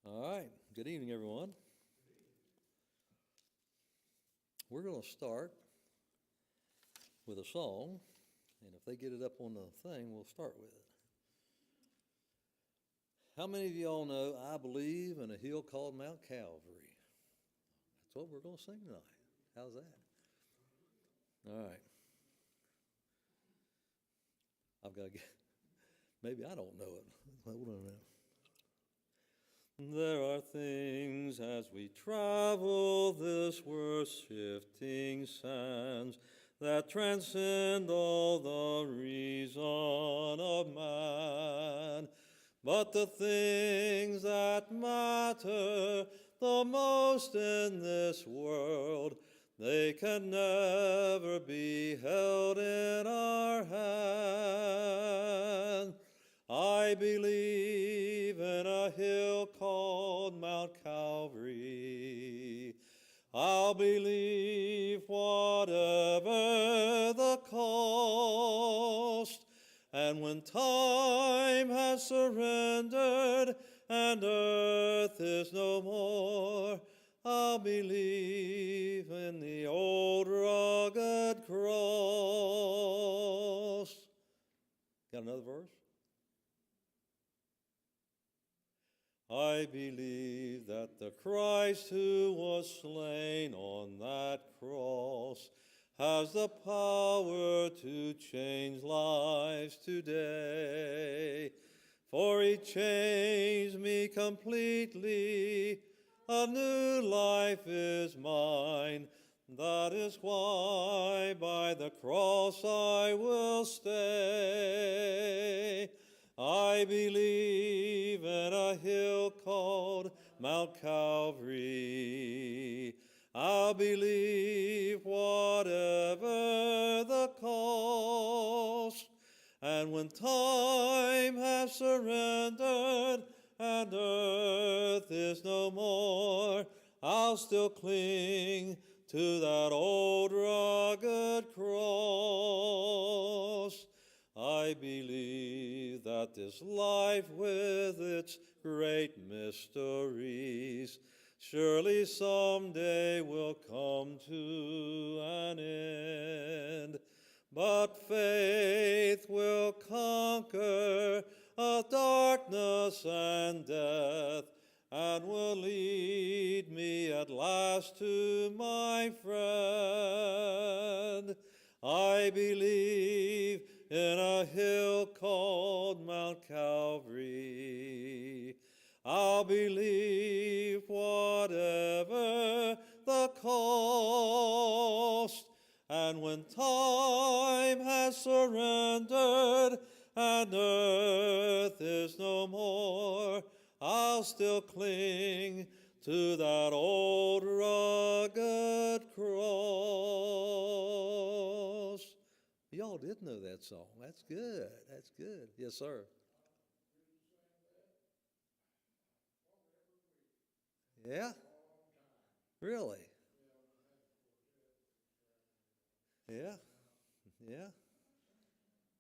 All right. Good evening, everyone. We're going to start with a song, and if they get it up on the thing, we'll start with it. How many of you all know I believe in a hill called Mount Calvary? That's what we're going to sing tonight. How's that? All right. I've got to get, maybe I don't know it. Hold on now. There are things as we travel this world's shifting sands that transcend all the reason of man. But the things that matter the most in this world, they can never be held in our hand. I believe in a hill called Mount Calvary. I'll believe whatever the cost. And when time has surrendered and earth is no more, I'll believe in the old rugged cross. Got another verse? I believe that the Christ who was slain on that cross has the power to change lives today. For he changed me completely, a new life is mine. That is why by the cross I will stay. I believe in a hill called Mount Calvary. I'll believe whatever the cost. And when time has surrendered and earth is no more, I'll still cling to that old rugged cross. I believe that this life with its great mysteries surely someday will come to an end. But faith will conquer darkness and death and will lead me at last to my friend. I believe in a hill called Mount Calvary. I'll believe whatever the cost. And when time has surrendered and earth is no more, I'll still cling to that old rugged cross. Y'all did know that song. That's good. That's good. Yes, sir. Yeah? Really? Yeah? Yeah?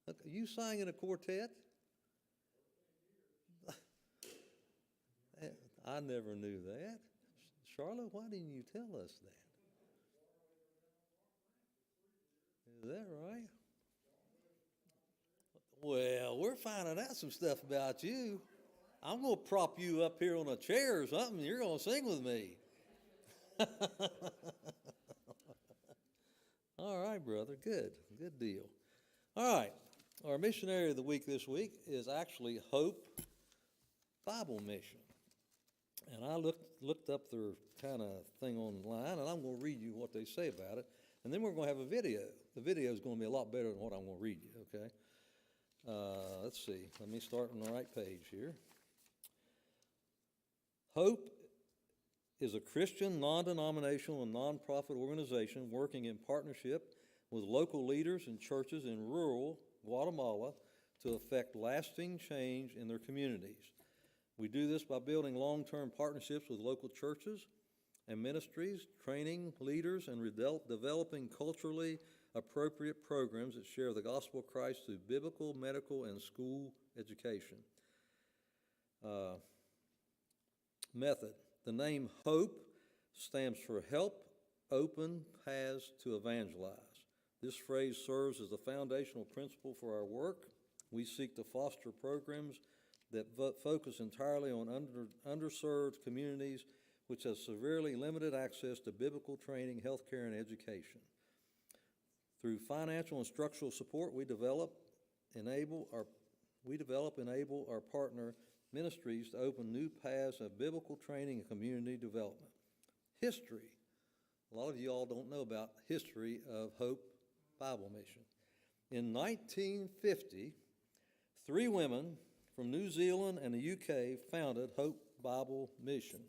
Okay, you sang in a quartet? I never knew that. Charlotte, why didn't you tell us that? Is that right? Well, we're finding out some stuff about you. I'm going to prop you up here on a chair or something. You're going to sing with me. All right, brother. Good. Good deal. All right. Our missionary of the week this week is actually Hope Bible Mission. And I looked up their kind of thing online, and I'm going to read you what they say about it. And then we're going to have a video. The video is going to be a lot better than what I'm going to read you, okay? Let's see. Let me start on the right page here. Hope is a Christian, non-denominational, and non-profit organization working in partnership with local leaders and churches in rural Guatemala to effect lasting change in their communities. We do this by building long-term partnerships with local churches and ministries, training leaders, and developing culturally appropriate programs that share the gospel of Christ through biblical, medical, and school education. method. The name HOPE stands for Help Open Paths to Evangelize. This phrase serves as the foundational principle for our work. We seek to foster programs that focus entirely on underserved communities which have severely limited access to biblical training, healthcare, and education. Through financial and structural support, we develop, enable our partner ministries to open new paths of biblical training and community development. History. A lot of you all don't know about history of Hope Bible Mission. In 1950, 3 women from New Zealand and the UK founded Hope Bible Mission.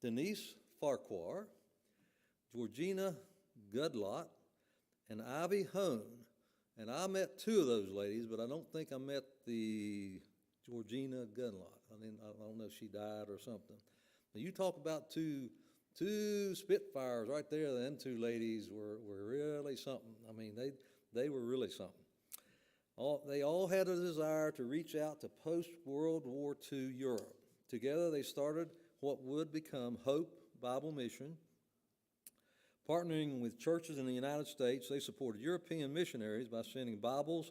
Denise Farquhar, Georgina Gudlott, and Ivy Hone. And I met 2 of those ladies, but I don't think I met the Georgina Gudlott. I don't know if she died or something. Now you talk about two Spitfires right there. Them 2 ladies were really something. I mean, they were really something. They all had a desire to reach out to post-World War II Europe. Together they started what would become Hope Bible Mission. Partnering with churches in the United States, they supported European missionaries by sending Bibles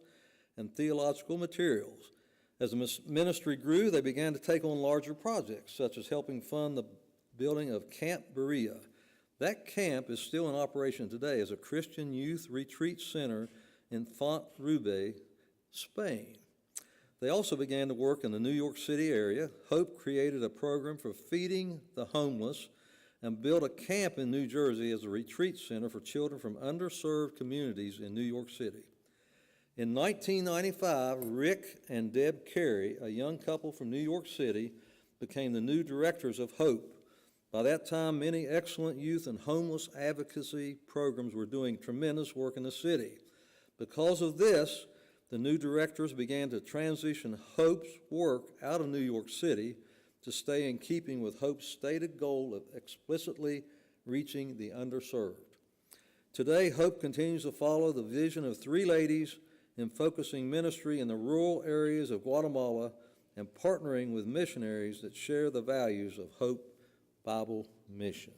and theological materials. As the ministry grew, they began to take on larger projects, such as helping fund the building of Camp Berea. That camp is still in operation today as a Christian youth retreat center in Font-Roubaix, Spain. They also began to work in the New York City area. Hope created a program for feeding the homeless and built a camp in New Jersey as a retreat center for children from underserved communities in New York City. In 1995, Rick and Deb Carey, a young couple from New York City, became the new directors of Hope. By that time, many excellent youth and homeless advocacy programs were doing tremendous work in the city. Because of this, the new directors began to transition Hope's work out of New York City to stay in keeping with Hope's stated goal of explicitly reaching the underserved. Today, Hope continues to follow the vision of 3 ladies in focusing ministry in the rural areas of Guatemala and partnering with missionaries that share the values of Hope Bible Mission.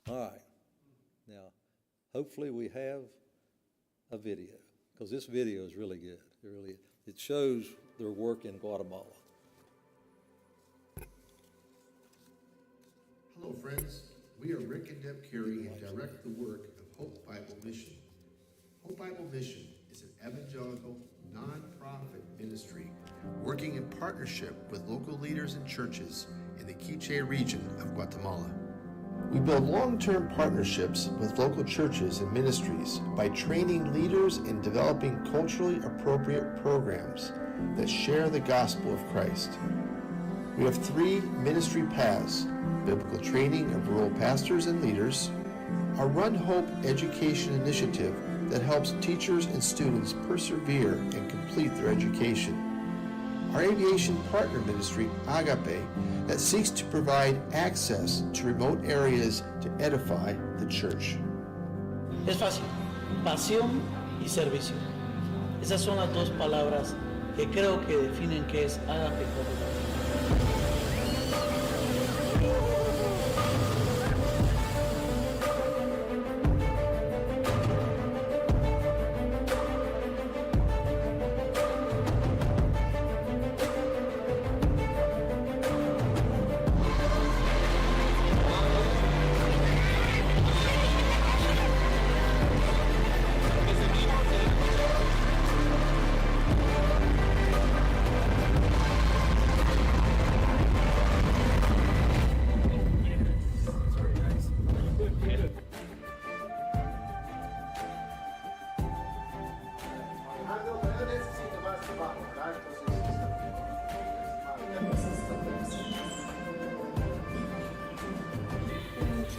All right. Now, hopefully we have a video, because this video is really good. It shows their work in Guatemala. Hello, friends. We are Rick and Deb Carey and direct the work of Hope Bible Mission. Hope Bible Mission is an evangelical, non-profit ministry working in partnership with local leaders and churches in the Quiche region of Guatemala. We build long-term partnerships with local churches and ministries by training leaders and developing culturally appropriate programs that share the gospel of Christ. We have 3 ministry paths: biblical training of rural pastors and leaders, our Run Hope education initiative that helps teachers and students persevere and complete their education, our aviation partner ministry, Agape, that seeks to provide access to remote areas to edify the church. Es fácil, pasión y servicio. Esas son las 2 palabras que creo que definen qué es Agape Guatemala.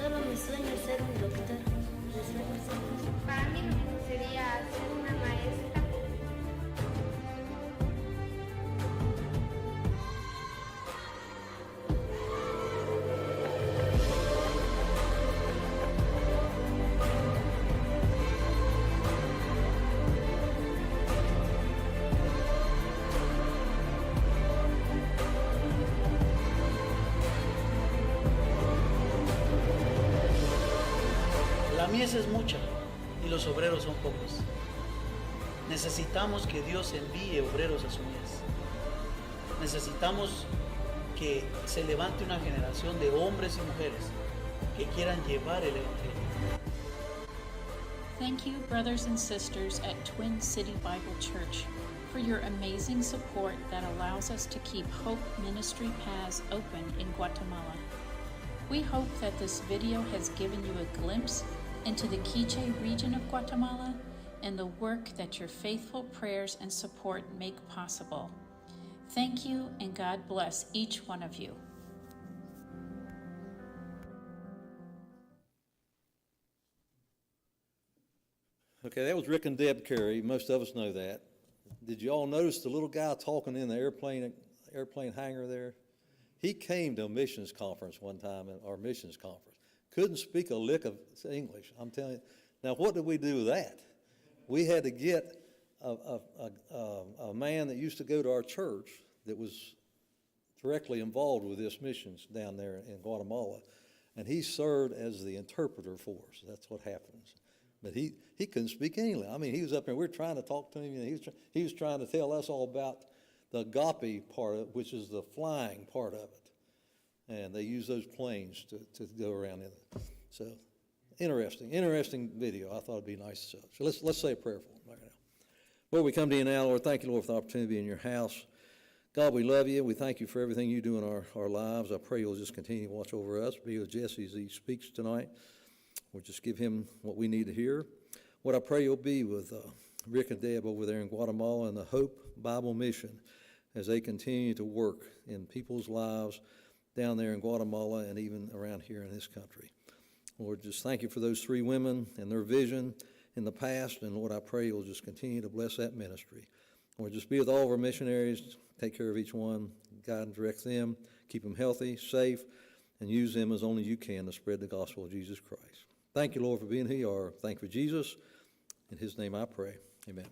Solo mi sueño es ser un doctor. Mi sueño es ser un... Para mí lo que sería ser una maestra. La mies es mucha y los obreros son pocos. Necesitamos que Dios envíe obreros a su mies. Necesitamos que se levante una generación de hombres y mujeres que quieran llevar el Evangelio. Thank you, brothers and sisters at Twin City Bible Church, for your amazing support that allows us to keep Hope Ministry paths open in Guatemala. We hope that this video has given you a glimpse into the Quiche region of Guatemala and the work that your faithful prayers and support make possible. Thank you, and God bless each one of you. Okay, that was Rick and Deb Carey. Most of us know that. Did you all notice the little guy talking in the airplane hangar there? He came to a missions conference one time, our missions conference. Couldn't speak a lick of English, I'm telling you. Now, what did we do with that? We had to get a man that used to go to our church that was directly involved with this missions down there in Guatemala, and he served as the interpreter for us. That's what happens. But he couldn't speak English. I mean, he was up there, we were trying to talk to him, and he was trying to tell us all about the agape part of it, which is the flying part of it. And they use those planes to go around in it. So, interesting video. I thought it'd be nice to show. So let's say a prayer for him right now. Lord, we come to you now, Lord. Thank you, Lord, for the opportunity to be in your house. God, we love you. We thank you for everything you do in our lives. I pray you'll just continue to watch over us, be with Jessie as he speaks tonight. We'll just give him what we need to hear. What I pray you'll be with Rick and Deb over there in Guatemala and the Hope Bible Mission as they continue to work in people's lives down there in Guatemala and even around here in this country. Lord, just thank you for those three women and their vision in the past, and Lord, I pray you'll just continue to bless that ministry. Lord, just be with all of our missionaries, take care of each one, guide and direct them, keep them healthy, safe, and use them as only you can to spread the gospel of Jesus Christ. Thank you, Lord, for being who you are. Thank you for Jesus. In his name I pray. Amen.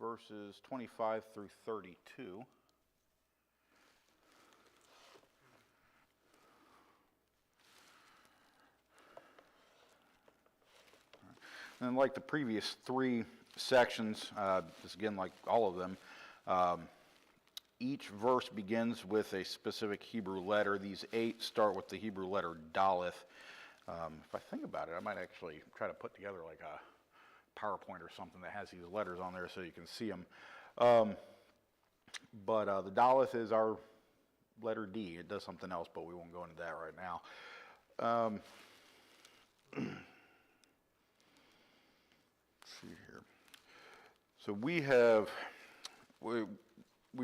Verses 25 through 32. And like the previous three sections, just again like all of them, each verse begins with a specific Hebrew letter. These 8 start with the Hebrew letter Daleth. If I think about it, I might actually try to put together like a PowerPoint or something that has these letters on there so you can see them. But the Daleth is our letter D. It does something else, but we won't go into that right now. Let's see here. So we've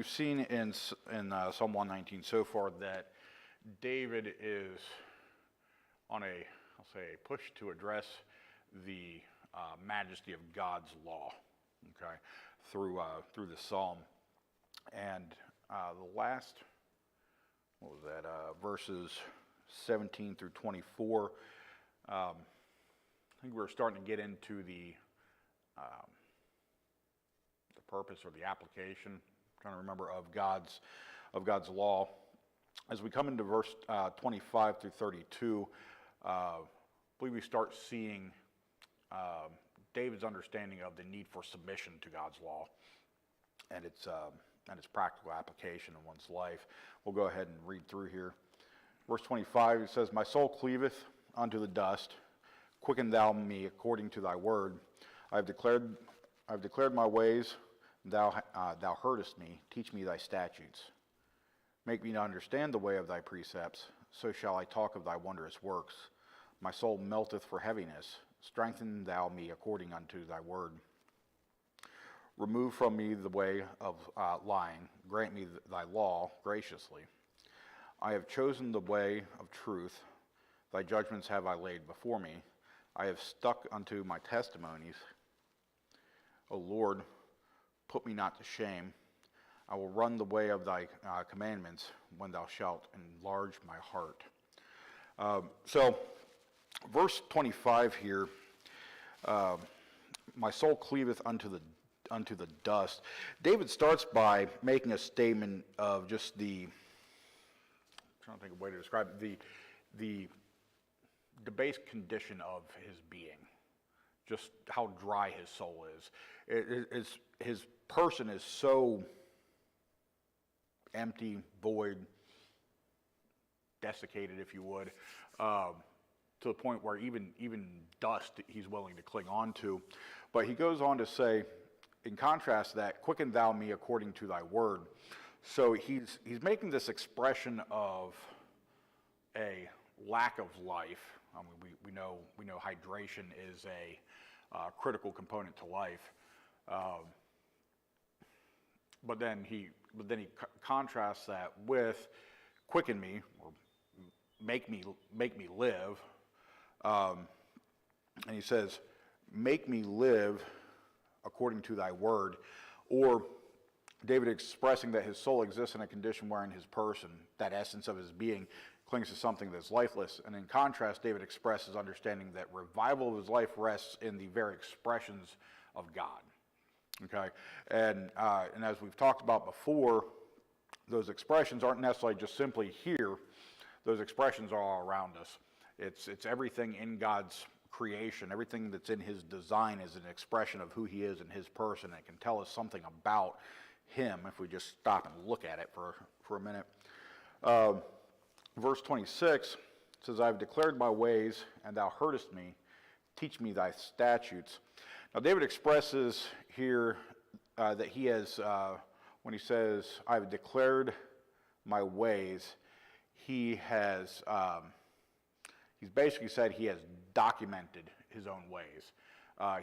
seen in Psalm 119 so far that David is on I'll say a push to address the majesty of God's law, okay, through the psalm. And the last, verses 17 through 24, I think we're starting to get into the purpose or the application, I'm trying to remember, of God's law. As we come into verse 25 through 32, I believe we start seeing David's understanding of the need for submission to God's law and its practical application in one's life. We'll go ahead and read through here. Verse 25, it says, "My soul cleaveth unto the dust. Quicken thou me according to thy word. I have declared my ways. Thou heardest me. Teach me thy statutes. Make me to understand the way of thy precepts. So shall I talk of thy wondrous works. My soul melteth for heaviness. Strengthen thou me according unto thy word. Remove from me the way of lying. Grant me thy law graciously. I have chosen the way of truth. Thy judgments have I laid before me. I have stuck unto my testimonies. O Lord, put me not to shame. I will run the way of thy commandments when thou shalt enlarge my heart. So, verse 25 here, my soul cleaveth unto the dust. David starts by making a statement of just I'm trying to think of a way to describe it, the debased condition of his being, just how dry his soul is. His person is so empty, void, desiccated, if you would, to the point where even dust he's willing to cling on to. But he goes on to say, in contrast to that, quicken thou me according to thy word. So he's making this expression of a lack of life. I mean, we know hydration is a critical component to life. But then he contrasts that with quicken me, or make me live. And he says, make me live according to thy word. Or David expressing that his soul exists in a condition wherein his person, that essence of his being, clings to something that's lifeless. And in contrast, David expresses understanding that revival of his life rests in the very expressions of God. Okay, and as we've talked about before, those expressions aren't necessarily just simply here. Those expressions are all around us. It's everything in God's creation. Everything that's in his design is an expression of who he is and his person. It can tell us something about him if we just stop and look at it for a minute. Verse 26 says, I have declared my ways, and thou heardest me. Teach me thy statutes. Now, David expresses here that he has, when he says, I have declared my ways, he's basically said he has documented his own ways.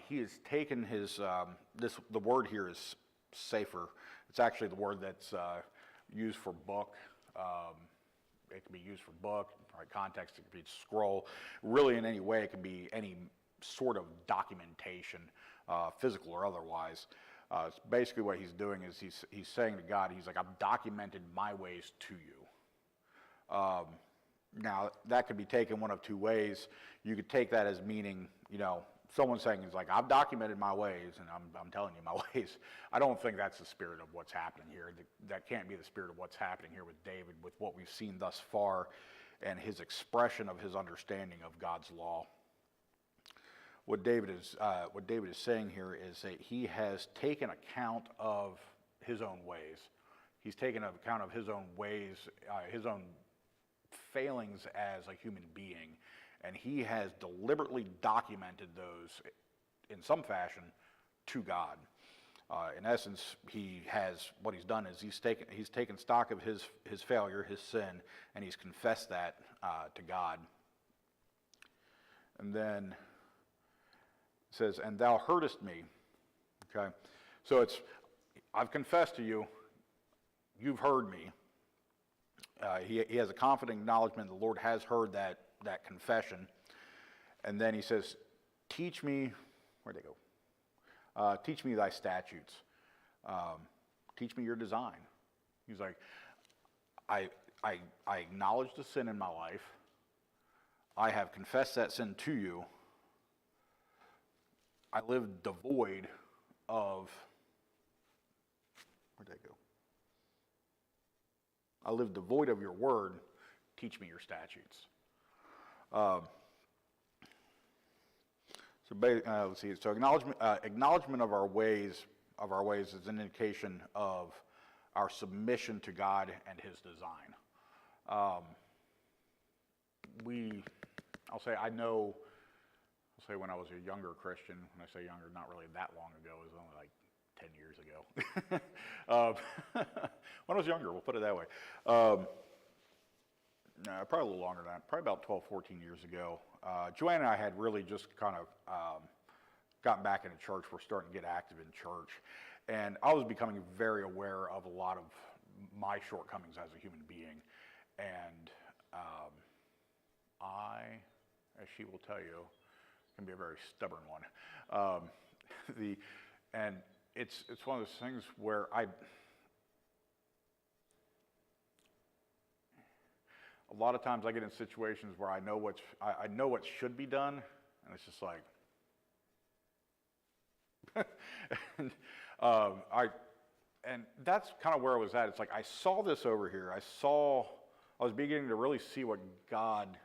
He has taken his, the word here is safer. It's actually the word that's used for book. It can be used for book, right? Context, it can be scroll. Really, in any way, it can be any sort of documentation, physical or otherwise. Basically what he's doing is he's saying to God, he's like, I've documented my ways to you. Now, that could be taken one of two ways. You could take that as meaning, someone saying, he's like, I've documented my ways, and I'm telling you my ways. I don't think that's the spirit of what's happening here. That can't be the spirit of what's happening here with David, with what we've seen thus far, and his expression of his understanding of God's law. What David is saying here is that he has taken account of his own ways. He's taken account of his own ways, his own failings as a human being, and he has deliberately documented those in some fashion to God. In essence, what he's done is he's taken stock of his failure, his sin, and he's confessed that to God. And then it says, and thou heardest me. Okay, so I've confessed to you, you've heard me. He has a confident acknowledgement the Lord has heard that confession. And then he says, teach me, where'd they go? Teach me thy statutes. Teach me your design. He's like, I acknowledge the sin in my life. I have confessed that sin to you. I live devoid of, where'd that go? I live devoid of your word. Teach me your statutes. Let's see. So acknowledgement of our ways is an indication of our submission to God and his design. I'll say when I was a younger Christian, when I say younger, not really that long ago, it was only like 10 years ago. When I was younger, we'll put it that way. Probably a little longer than that, probably about 12, 14 years ago. Joanne and I had really just kind of gotten back into church. We're starting to get active in church. And I was becoming very aware of a lot of my shortcomings as a human being. And I, as she will tell you, can be a very stubborn one. And it's one of those things where a lot of times I get in situations where I know what should be done, and it's just like, and that's kind of where I was at. It's like I saw this over here. I was beginning to really see what God's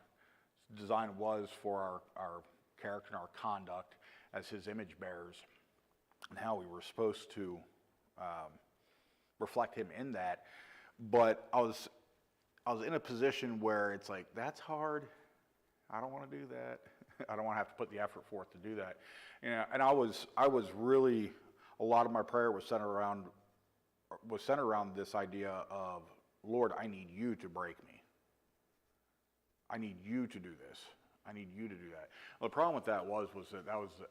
design was for our character and our conduct as His image bearers, and how we were supposed to reflect Him in that. But I was in a position where it's like, that's hard. I don't want to do that. I don't want to have to put the effort forth to do that. You know, and I was really, a lot of my prayer was centered around this idea of, Lord, I need you to break me. I need you to do this. I need you to do that. Well, the problem with that was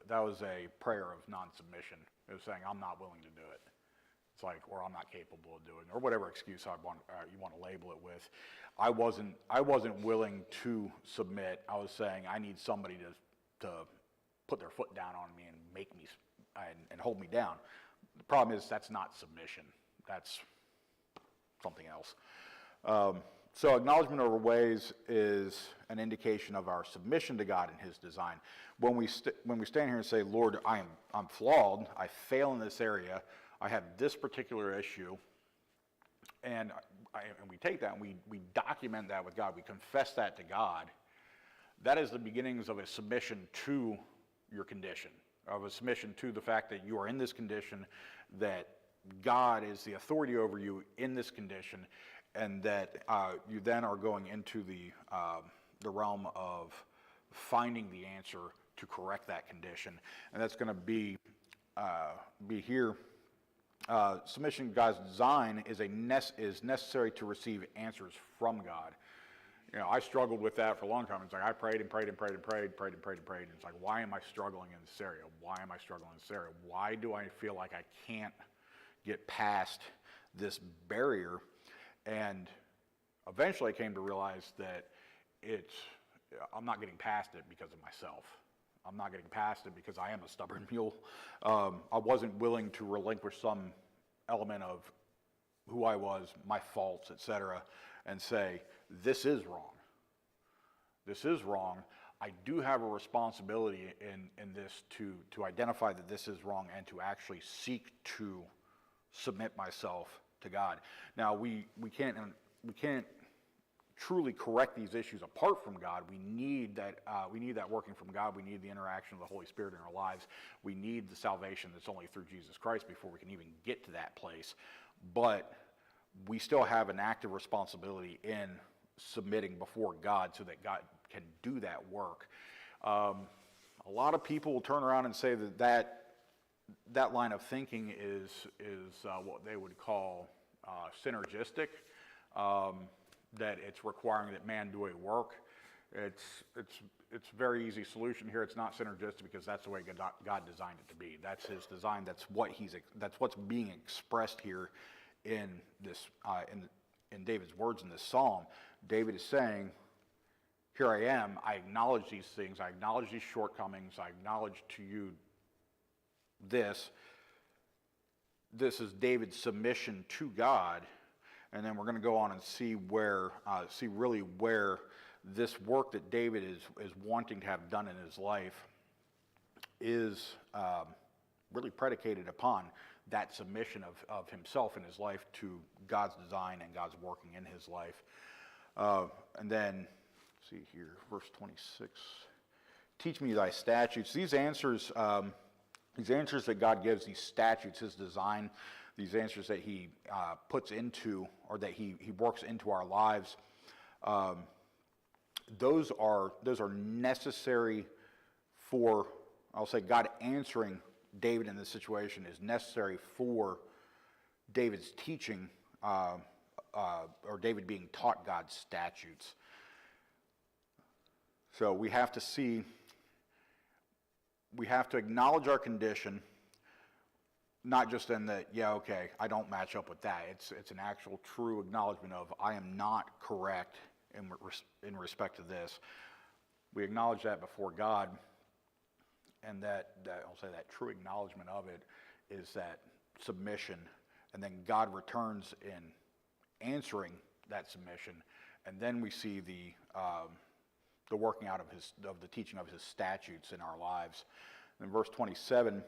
that was a prayer of non-submission. It was saying, I'm not willing to do it. It's like, or I'm not capable of doing, or whatever excuse you want to label it with. I wasn't willing to submit. I was saying, I need somebody to put their foot down on me and make me and hold me down. The problem is that's not submission. That's something else. So acknowledgement of our ways is an indication of our submission to God and His design. When we stand here and say, Lord, I'm flawed, I fail in this area, I have this particular issue, and we take that and we document that with God, we confess that to God, that is the beginnings of a submission to your condition, of a submission to the fact that you are in this condition, that God is the authority over you in this condition, and that you then are going into the realm of finding the answer to correct that condition, and that's going to be here. Submission to God's design is necessary to receive answers from God. You know, I struggled with that for a long time. It's like I prayed and prayed and prayed and prayed. And it's like, why am I struggling in this area? Why am I struggling in this area? Why do I feel like I can't get past this barrier? And eventually I came to realize that I'm not getting past it because of myself. I'm not getting past it because I am a stubborn mule. I wasn't willing to relinquish some element of who I was, my faults, etc., and say, this is wrong. This is wrong. I do have a responsibility in this to identify that this is wrong and to actually seek to submit myself to God. Now, we can't truly correct these issues apart from God. We need that working from God. We need the interaction of the Holy Spirit in our lives. We need the salvation that's only through Jesus Christ before we can even get to that place. But we still have an active responsibility in submitting before God so that God can do that work. A lot of people will turn around and say that line of thinking is what they would call synergistic. That it's requiring that man do a work. It's a very easy solution here. It's not synergistic because that's the way God designed it to be. That's His design. That's what's being expressed here in this in David's words in this psalm. David is saying, "Here I am. I acknowledge these things. I acknowledge these shortcomings. I acknowledge to you this. This is David's submission to God." And then we're going to go on and see where this work that David is wanting to have done in his life is really predicated upon that submission of himself in his life to God's design and God's working in his life. And then, see here, verse 26. Teach me thy statutes. These answers that God gives, these statutes, His design, these answers that He puts into, or that He works into our lives, those are necessary for, I'll say, God answering David in this situation is necessary for David's teaching, or David being taught God's statutes. So we have to acknowledge our condition, not just in that, yeah, okay, I don't match up with that. It's an actual true acknowledgement of I am not correct in respect to this. We acknowledge that before God, and that I'll say that true acknowledgement of it is that submission, and then God returns in answering that submission, and then we see the working out of the teaching of his statutes in our lives. In verse 27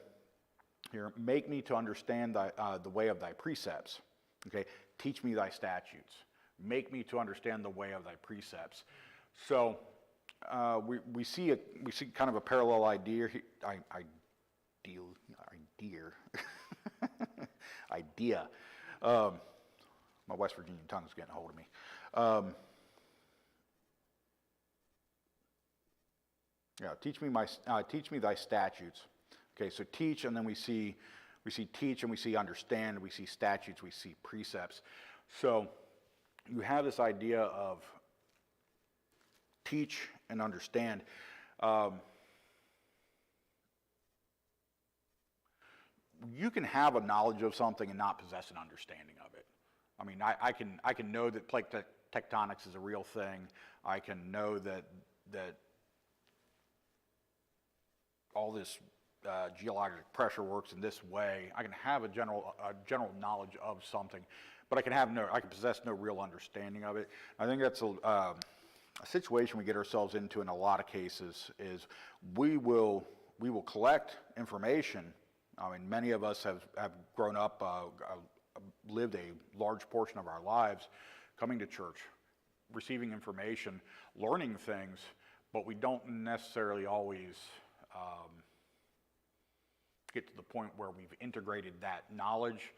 here, make me to understand the way of thy precepts. Okay, teach me thy statutes. Make me to understand the way of thy precepts. So we see kind of a parallel idea. Idea. My West Virginian tongue's getting a hold of me. Teach me thy statutes. Okay, so teach, and then we see teach, and we see understand, we see statutes, we see precepts. So you have this idea of teach and understand. You can have a knowledge of something and not possess an understanding of it. I mean, I can know that plate tectonics is a real thing. I can know that all this geologic pressure works in this way. I can have a general knowledge of something, but I can possess no real understanding of it. I think that's a situation we get ourselves into in a lot of cases. Is we will collect information. I mean, many of us have grown up, lived a large portion of our lives coming to church, receiving information, learning things, but we don't necessarily always get to the point where we've integrated that knowledge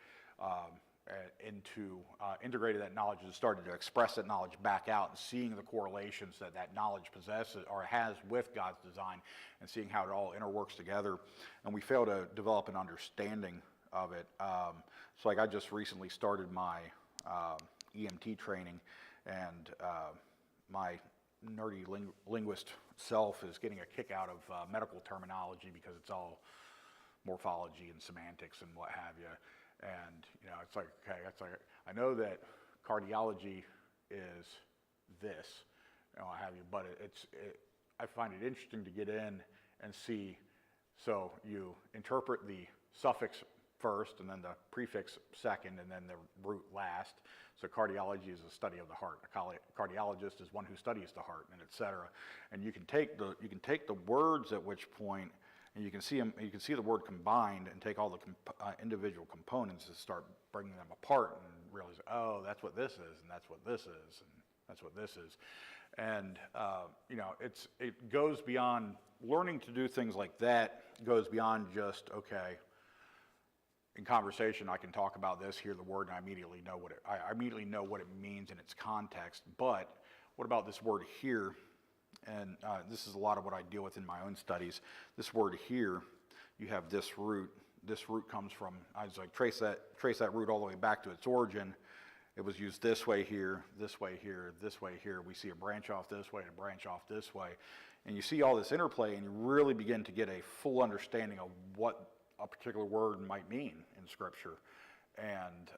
integrated that knowledge and started to express that knowledge back out, and seeing the correlations that knowledge possesses or has with God's design, and seeing how it all interworks together. And we fail to develop an understanding of it. So like I just recently started my EMT training, and my nerdy linguist self is getting a kick out of medical terminology, because it's all morphology and semantics and what have you. And it's like, okay, it's like, I know that cardiology is this, what have you, but I find it interesting to get in and see. So you interpret the suffix first, and then the prefix second, and then the root last. So cardiology is a study of the heart. A cardiologist is one who studies the heart, and et cetera. And you can take the words at which point, and you can see them. You can see the word combined, and take all the individual components and start bringing them apart, and realize, oh, that's what this is, and that's what this is, and that's what this is. And it goes beyond learning to do things like that. Goes beyond just, okay, in conversation I can talk about this, hear the word, and I immediately know what it means in its context. But what about this word here? And this is a lot of what I deal with in my own studies. This word here, you have this root. This root comes from, I was like, trace that root all the way back to its origin. It was used this way here, this way here, this way here. We see a branch off this way and a branch off this way. And you see all this interplay, and you really begin to get a full understanding of what a particular word might mean in Scripture. And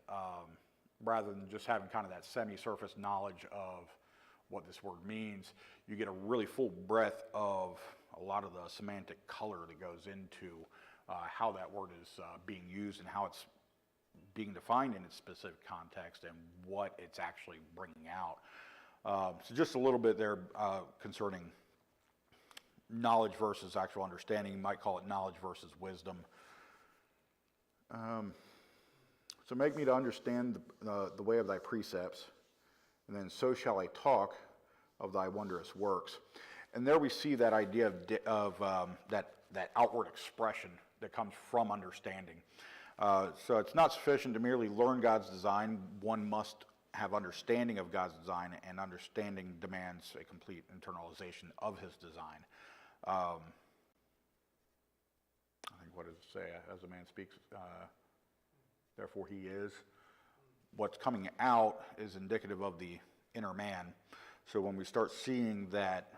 rather than just having kind of that semi-surface knowledge of what this word means, you get a really full breadth of a lot of the semantic color that goes into how that word is being used, and how it's being defined in its specific context, and what it's actually bringing out. So just a little bit there concerning knowledge versus actual understanding. You might call it knowledge versus wisdom. So make me to understand the way of thy precepts, and then so shall I talk of thy wondrous works. And there we see that idea of that outward expression that comes from understanding. So it's not sufficient to merely learn God's design. One must have understanding of God's design, and understanding demands a complete internalization of his design. I think, what does it say? As a man speaks, therefore he is. What's coming out is indicative of the inner man. So when we start seeing that,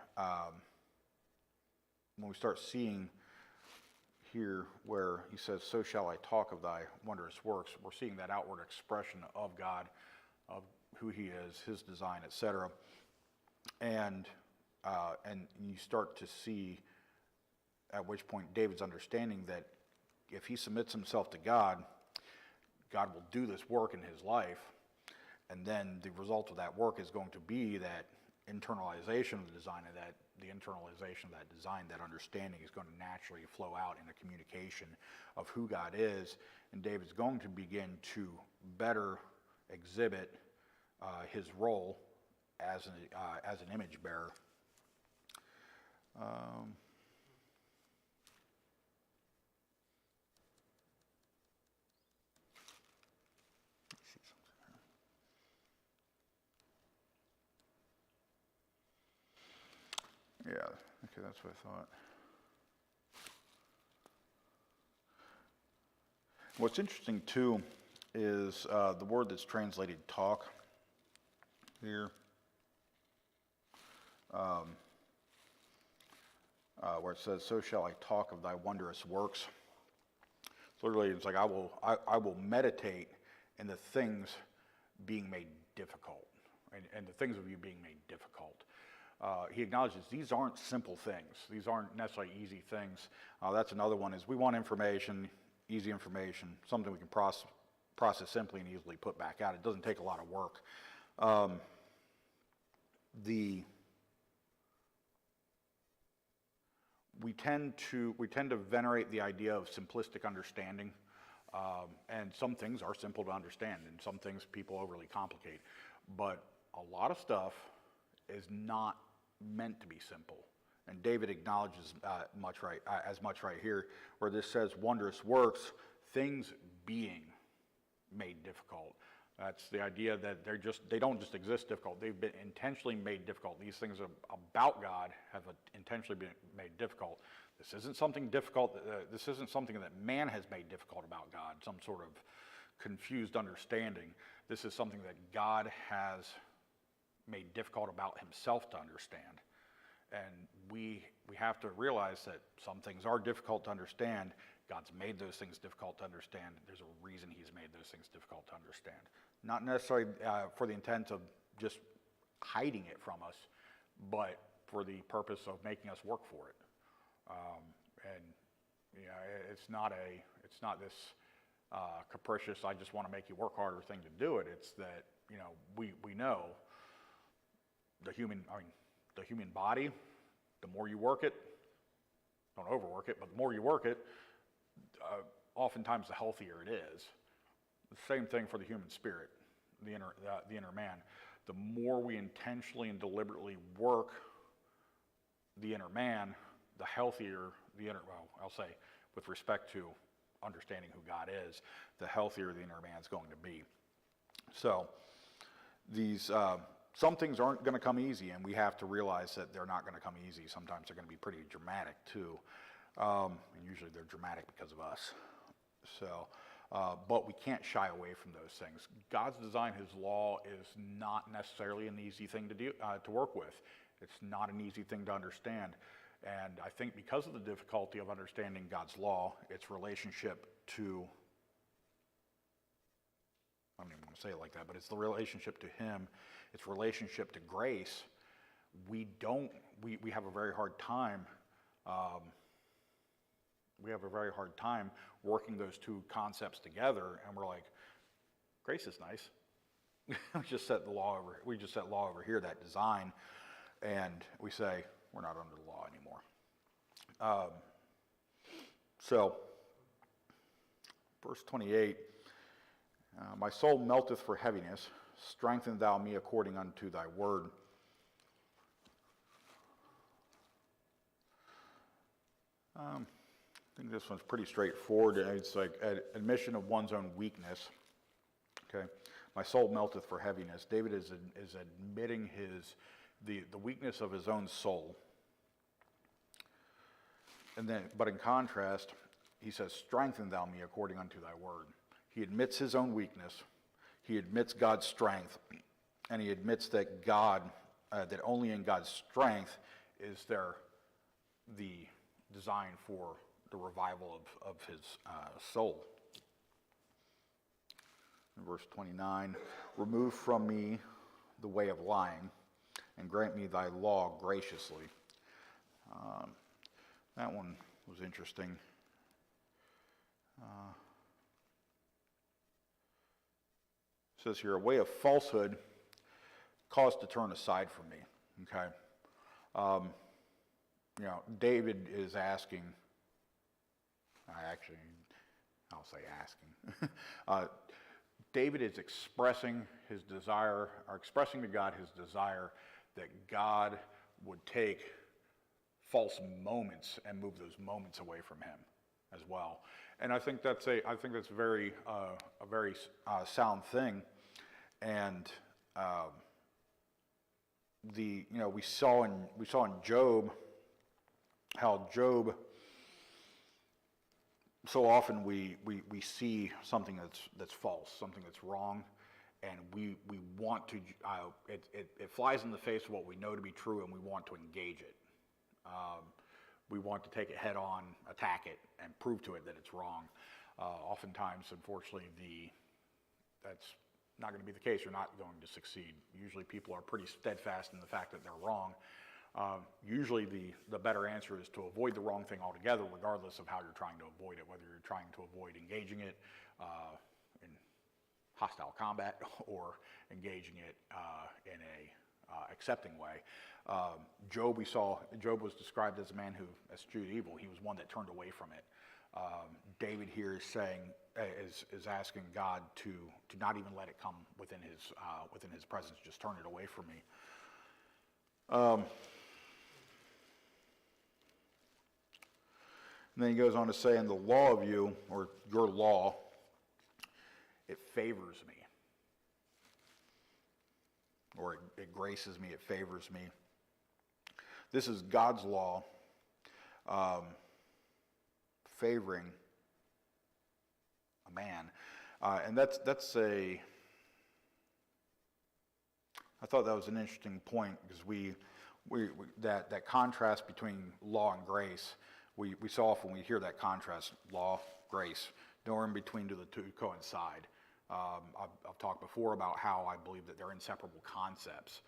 here where he says, so shall I talk of thy wondrous works. We're seeing that outward expression of God, of who he is, his design, etc. And you start to see at which point David's understanding that if he submits himself to God, God will do this work in his life, and then the result of that work is going to be that internalization of the design, and that the internalization of that design, that understanding is going to naturally flow out in a communication of who God is, and David's going to begin to better exhibit his role as an image bearer. Yeah, okay, that's what I thought. What's interesting too is the word that's translated talk here, where it says, so shall I talk of thy wondrous works. So literally it's like, I will meditate in the things being made difficult, and the things of you being made difficult. He acknowledges these aren't simple things. These aren't necessarily easy things. That's another one, is we want information, easy information, something we can process simply and easily put back out. It doesn't take a lot of work. We tend to venerate the idea of simplistic understanding, and some things are simple to understand, and some things people overly complicate. But a lot of stuff is not meant to be simple, and David acknowledges as much right here, where this says wondrous works, things being made difficult. That's the idea that they don't just exist difficult, they've been intentionally made difficult. These things about God have intentionally been made difficult. This isn't something difficult, this isn't something that man has made difficult about God, some sort of confused understanding. This is something that God has made difficult about himself to understand. And we have to realize that some things are difficult to understand. God's made those things difficult to understand. There's a reason he's made those things difficult to understand. Not necessarily for the intent of just hiding it from us, but for the purpose of making us work for it. And you know, it's not this capricious, I just want to make you work harder thing to do it. It's that, you know, we know the human body, the more you work it, don't overwork it, but the more you work it, oftentimes the healthier it is. The same thing for the human spirit, the inner man. The more we intentionally and deliberately work the inner man, the healthier the inner, well, I'll say, with respect to understanding who God is, the healthier the inner man is going to be. So these some things aren't going to come easy, and we have to realize that they're not going to come easy. Sometimes they're going to be pretty dramatic too, and usually they're dramatic because of us. So, but we can't shy away from those things. God's design, his law, is not necessarily an easy thing to work with. It's not an easy thing to understand. And I think because of the difficulty of understanding God's law, its relationship to, I don't even want to say it like that, but it's the relationship to him, its relationship to grace, we have a very hard time, working those two concepts together, and we're like, grace is nice. we just set law over here, that design, and we say, we're not under the law anymore. So, verse 28, my soul melteth for heaviness, strengthen thou me according unto thy word. I think this one's pretty straightforward. It's like an admission of one's own weakness. Okay, my soul melteth for heaviness. David is admitting the weakness of his own soul. And then, but in contrast, he says, strengthen thou me according unto thy word. He admits his own weakness. He admits God's strength. And he admits that that only in God's strength is there the design for the revival of his soul. In verse 29, remove from me the way of lying, and grant me thy law graciously. That one was interesting. It says here, a way of falsehood caused to turn aside from me. Okay. David is asking, I'll say asking. David is expressing his desire, or expressing to God his desire that God would take false moments and move those moments away from him as well. And I think that's a very sound thing. And we saw in Job how Job, so often we see something that's false, something that's wrong, and we want to, it flies in the face of what we know to be true, and we want to engage it. We want to take it head on, attack it, and prove to it that it's wrong. Oftentimes, unfortunately, that's not going to be the case. You're not going to succeed. Usually people are pretty steadfast in the fact that they're wrong. Usually the better answer is to avoid the wrong thing altogether, regardless of how you're trying to avoid it, whether you're trying to avoid engaging it in hostile combat or engaging it in a accepting way. Job was described as a man who eschewed evil. He was one that turned away from it. David here is asking God to not even let it come within his presence. Just turn it away from me. And then he goes on to say, in the law of you, or your law, it favors me. Or it graces me, it favors me. This is God's law favoring a man. And I thought that was an interesting point, because that contrast between law and grace, we so often we hear that contrast, law, grace, nowhere in between do the two coincide. I've talked before about how I believe that they're inseparable concepts.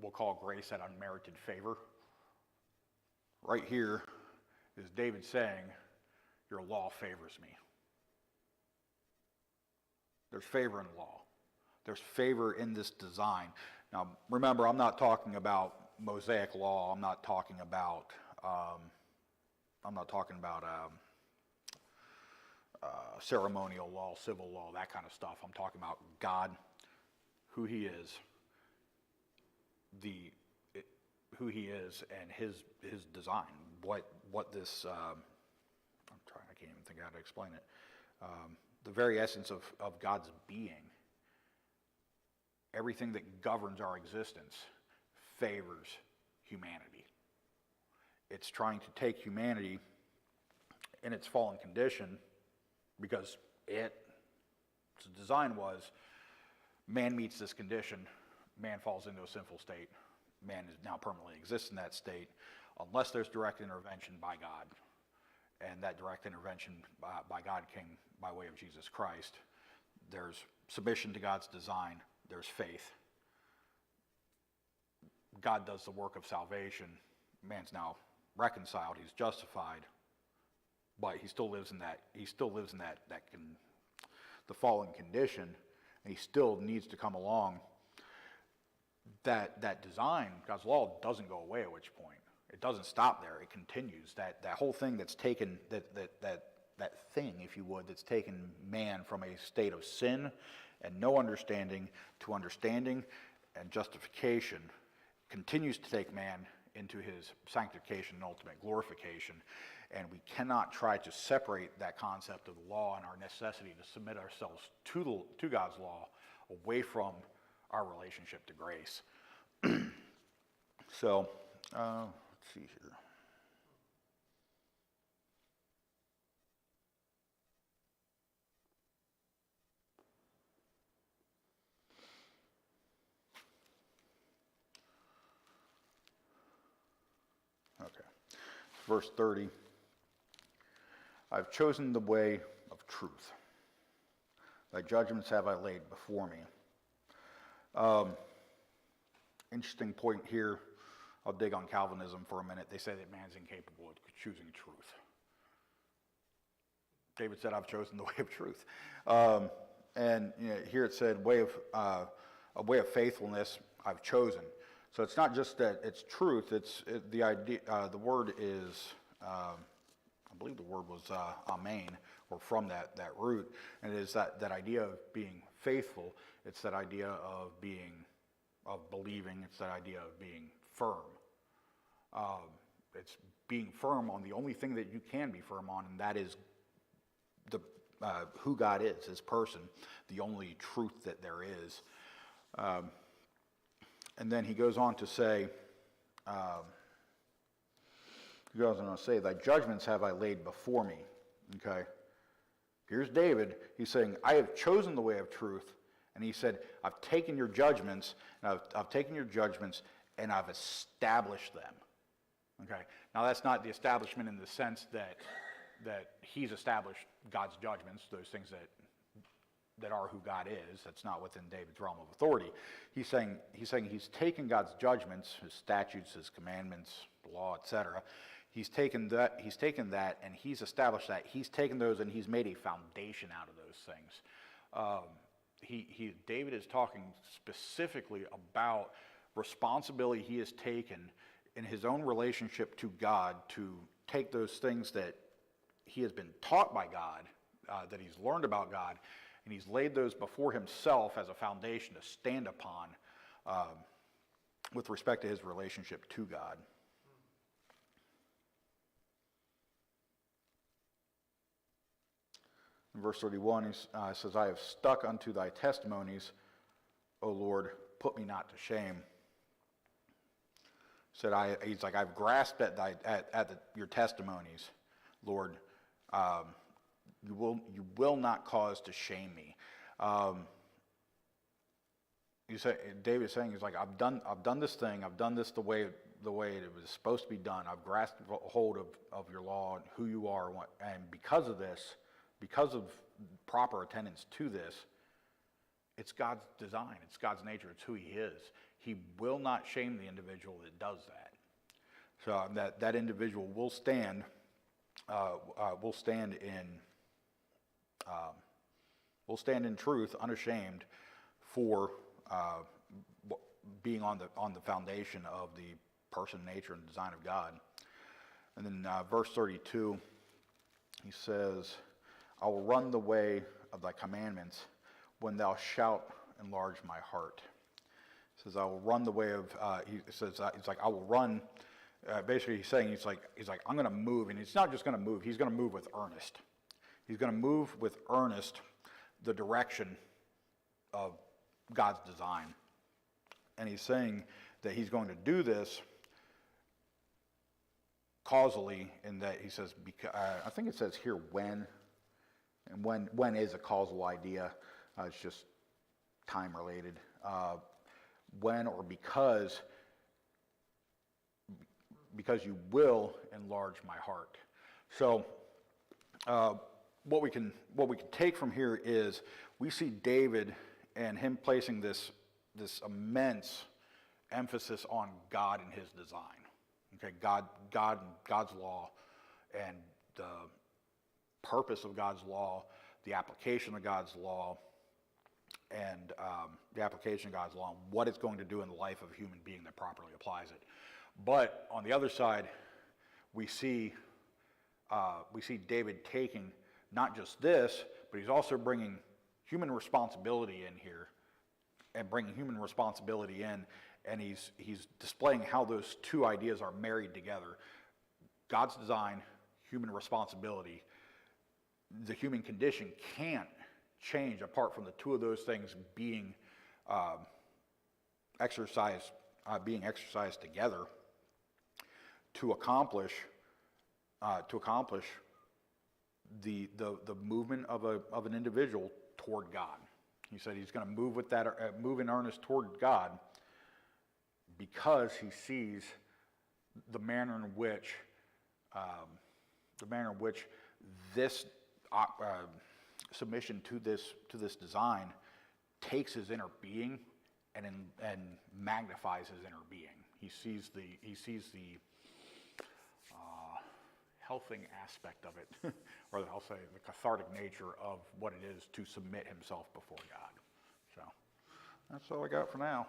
We'll call grace that unmerited favor. Right here is David saying, your law favors me. There's favor in law. There's favor in this design. Now, remember, I'm not talking about Mosaic law. I'm not talking about ceremonial law, civil law, that kind of stuff. I'm talking about God, who He is, who He is, and His design. What this I can't even think how to explain it. The very essence of God's being. Everything that governs our existence favors humanity. It's trying to take humanity in its fallen condition, because its design was, man meets this condition, man falls into a sinful state, man is now permanently exists in that state, unless there's direct intervention by God. And that direct intervention by God came by way of Jesus Christ. There's submission to God's design. There's faith. God does the work of salvation. Man's now reconciled. He's justified, but he still lives in that. The fallen condition, and he still needs to come along. That design, God's law, doesn't go away. At which point, it doesn't stop there. It continues. That whole thing that's taken that thing, if you would, that's taken man from a state of sin and no understanding to understanding and justification, continues to take man into his sanctification and ultimate glorification. And we cannot try to separate that concept of the law and our necessity to submit ourselves to God's law away from our relationship to grace. So, let's see here. Okay, verse 30. I've chosen the way of truth. Thy judgments have I laid before me. Interesting point here. I'll dig on Calvinism for a minute. They say that man's incapable of choosing truth. David said, I've chosen the way of truth. And here it said, a way of faithfulness I've chosen. So it's not just that it's truth. The idea. The word is, I believe the word was amen, or from that root. And it is that idea of being faithful. It's that idea of believing. It's that idea of being firm. It's being firm on the only thing that you can be firm on, and that is who God is, his person, the only truth that there is. And then he goes on to say, thy judgments have I laid before me. Okay. Here's David. He's saying, I have chosen the way of truth. And he said, I've taken your judgments, and I've taken your judgments, and I've established them. Okay. Now that's not the establishment in the sense that he's established God's judgments, those things that are who God is. That's not within David's realm of authority. He's saying he's taken God's judgments, his statutes, his commandments, the law, etc. He's taken that and he's established that. He's taken those and he's made a foundation out of those things. David is talking specifically about responsibility he has taken in his own relationship to God to take those things that he has been taught by God, that he's learned about God, and he's laid those before himself as a foundation to stand upon with respect to his relationship to God. In verse 31, he says, I have stuck unto thy testimonies, O Lord, put me not to shame. He's like, I've grasped at your testimonies, Lord. You will not cause to shame me. David is saying, he's like, I've done this thing. I've done this the way it was supposed to be done. I've grasped hold of your law and who you are, and because of this, because of proper attendance to this, it's God's design. It's God's nature. It's who He is. He will not shame the individual that does that. So that individual will stand. Will stand in truth, unashamed, for being on the foundation of the person, nature, and design of God. And then verse 32, he says, I will run the way of thy commandments when thou shalt enlarge my heart. He says, I will run the way of, he's like, I will run. Basically, he's saying, he's like, I'm going to move. And he's not just going to move, he's going to move with earnest. He's going to move with earnest the direction of God's design. And he's saying that he's going to do this causally, in that he says, I think it says here when, and when is a causal idea. It's just time related. When or because you will enlarge my heart. So what we can take from here is we see David and him placing this immense emphasis on God and His design. Okay, God and God's law, and the purpose of God's law, the application of God's law, and what it's going to do in the life of a human being that properly applies it. But on the other side, we see David taking not just this, but he's also bringing human responsibility in here, and bringing human responsibility in, and he's displaying how those two ideas are married together. God's design, human responsibility. The human condition can't change apart from the two of those things being exercised together to accomplish the movement of an individual toward God. He said he's going to move with that, move in earnest toward God, because he sees the manner in which this submission to this design takes his inner being and magnifies his inner being. He sees the healthing aspect of it, or I'll say the cathartic nature of what it is to submit himself before God. So that's all I got for now.